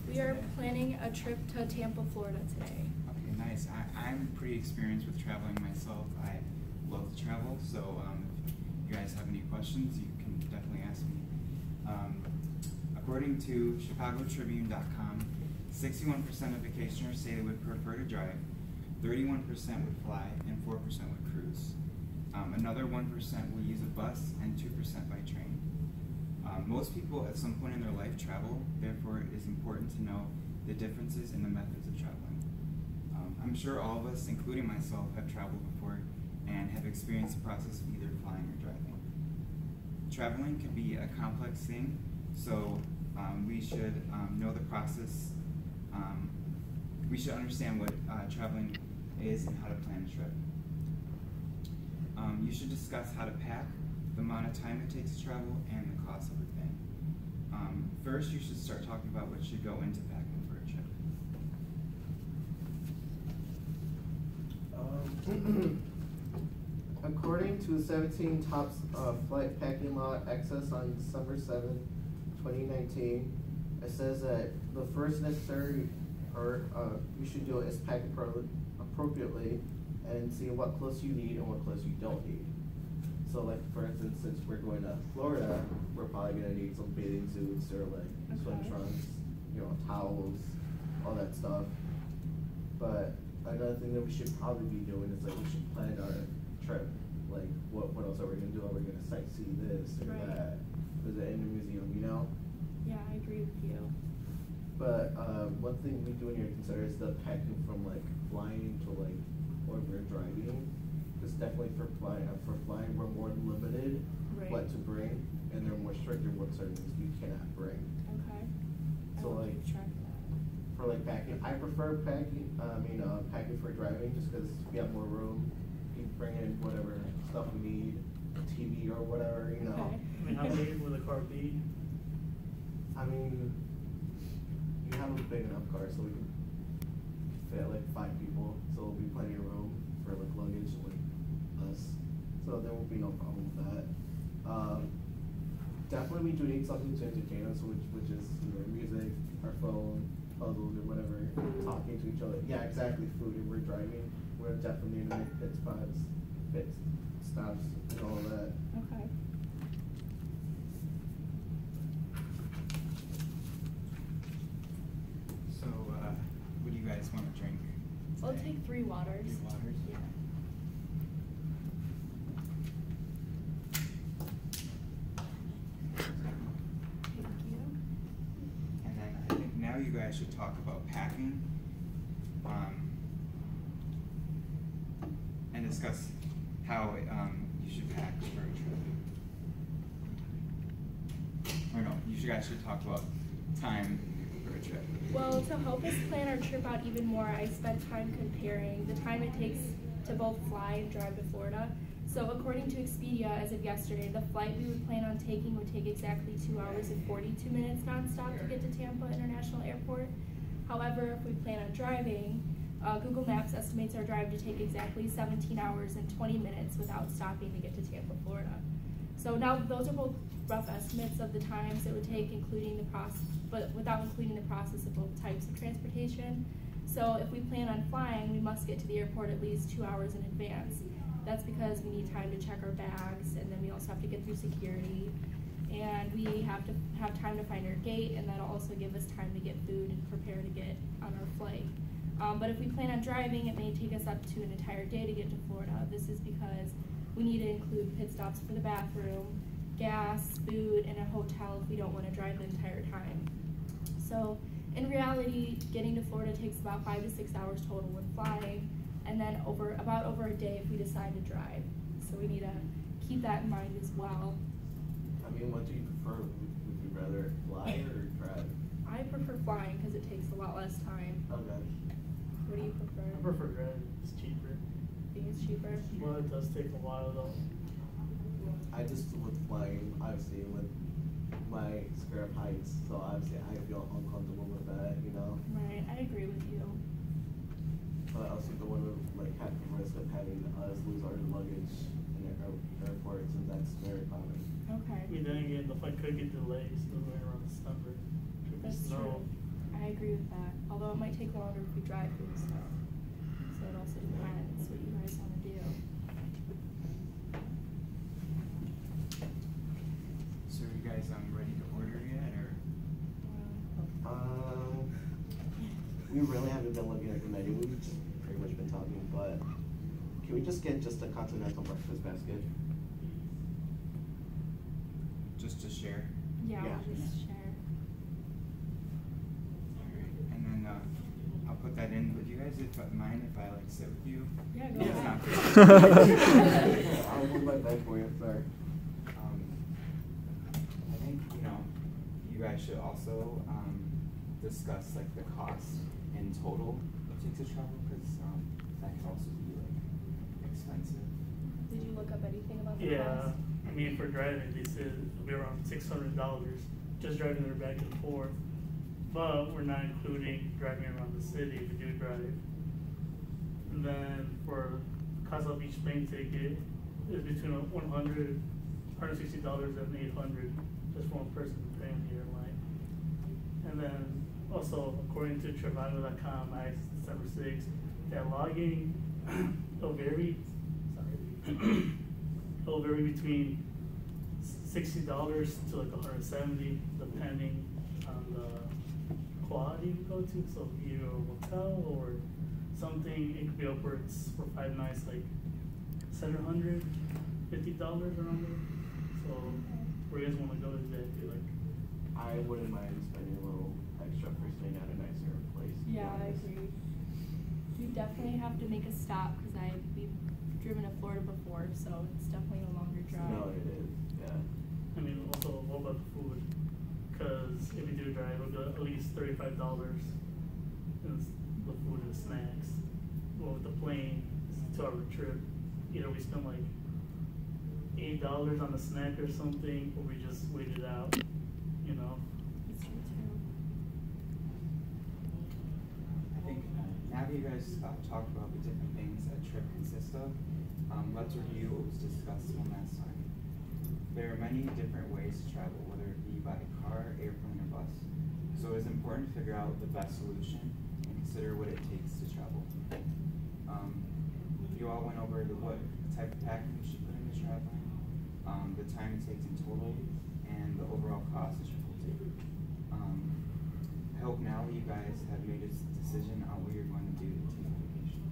We are planning a trip to Tampa, Florida today. Okay, nice. I'm pretty experienced with traveling myself. I love to travel, so if you guys have any questions, you can definitely ask me. According to ChicagoTribune.com, 61% of vacationers say they would prefer to drive, 31% would fly, and 4% would cruise. Another 1% will use a bus, and 2% by train. Most people at some point in their life travel, therefore it is important to know the differences in the methods of traveling. I'm sure all of us, including myself, have traveled before and have experienced the process of either flying or driving. Traveling can be a complex thing, so we should know the process. We should understand what traveling is and how to plan a trip. You should discuss how to pack, the amount of time it takes to travel, and the cost of everything. First, you should start talking about what should go into packing for a trip. According to 17 Top Flight Packing Law Access on December 7, 2019, it says that the first necessary part you should do is pack appropriately and see what clothes you need and what clothes you don't need. So like for instance, since we're going to Florida, we're probably gonna need some bathing suits or like swim trunks, towels, all that stuff. But another thing that we should probably be doing is like we should plan our trip. Like what else are we gonna do? Are we gonna sightsee this or that? Visit in the museum, Yeah, I agree with you. But one thing we do need to consider is the packing from like flying to like when we're driving. Because definitely for flying we're more limited what to bring, and they're more strict in what certain things you cannot bring. Okay. So like for like packing, I prefer packing. Packing for driving just because we have more room. You can bring in whatever stuff we need, TV or whatever, Okay. I mean, how big will the car be? I mean, you have a big enough car so we can fit like 5 people, so there'll be plenty of room for like luggage and like us. So there won't be no problem with that. Definitely we do need something to entertain us, which is either music, our phone, puzzles or whatever, talking to each other. Yeah, exactly, food. If we're driving, we're definitely gonna make pit stops and all of that. Okay. So, what do you guys want to drink? We'll take 3 waters. 3 waters? Yeah. Thank you. And then I think now you guys should talk about packing and discuss how you should pack for a trip. Or no, you guys should talk about time for a trip. Well, to help us plan our trip out even more, I spent time comparing the time it takes to both fly and drive to Florida. So according to Expedia, as of yesterday, the flight we would plan on taking would take exactly 2 hours and 42 minutes nonstop to get to Tampa International Airport. However, if we plan on driving, Google Maps estimates our drive to take exactly 17 hours and 20 minutes without stopping to get to Tampa, Florida. So now those are both rough estimates of the times it would take, including the process, but without including the process of both types of transportation. So if we plan on flying, we must get to the airport at least 2 hours in advance. That's because we need time to check our bags, and then we also have to get through security, and we have to have time to find our gate, and that'll also give us time to get food and prepare to get on our flight. But if we plan on driving, it may take us up to an entire day to get to Florida. This is because we need to include pit stops for the bathroom, gas, food, and a hotel if we don't want to drive the entire time. So in reality, getting to Florida takes about 5 to 6 hours total when flying, and then about over a day if we decide to drive. So we need to keep that in mind as well. I mean, what do you prefer? Would you rather fly or drive? I prefer flying because it takes a lot less time. Okay. What do you prefer? I prefer driving. It's cheaper. Think it's cheaper? Well, it does take a while though. I just with flying, obviously with my scare of heights, so obviously I feel uncomfortable with that, Right, I agree with you. But I also don't want to like have the risk of having us lose our luggage in the airports, and that's very common. Okay. I mean, then again, the flight could get delayed, so around December. Could be That's snow. true. I agree with that. Although it might take longer if we drive through the snow. So it also depends what you guys want to do. So are you guys ready to order yet, or? We really haven't been looking at the menu. We've just pretty much been talking, but can we just get just a continental breakfast basket? Just to share? Yeah, Yeah. we'll just share. Alright, and then I'll put that in. Would you guys mind if I like sit with you? Yeah, go It's ahead. not fair. I'll move my bed for you, sorry. I think, you guys should also discuss like the cost in total it takes to travel, because that can also be like expensive. Did you look up anything about the Yeah, cost? I mean, for driving, they said it'll be around $600 just driving there back and forth. But we're not including driving around the city if we do drive. And then for cost of each plane ticket is between $160 and $800 just for one person paying the airline. And then also, according to Trivago.com, I asked December 6th, that logging will vary. Sorry, it'll vary between $60 to like $170, depending on the quality you go to. So either a hotel or something, it could be upwards for 5 nights, like $750 around there. So where you guys want to go exactly? Like, I wouldn't mind spending a little extra for staying at a nicer place. Yeah, I agree. We definitely have to make a stop because we've driven to Florida before, so it's definitely a longer drive. No, it is, yeah. I mean, also, what about the food? Because if we do drive, it'll be at least $35 in the food and snacks. Well, with the plane, it's a 2-hour trip. Either we spend like $8 on a snack or something, or we just wait it out, you know? That's true too. I think now that you guys talked about the different things a trip consists of, let's review what was discussed one last time. There are many different ways to travel, whether it be by car, airplane, or bus. So it is important to figure out the best solution and consider what it takes to travel. You all went over what type of packing you should put into traveling, the time it takes in total, and the overall cost the trip will take. I hope now that you guys have made a decision on what you're going to do to take a vacation.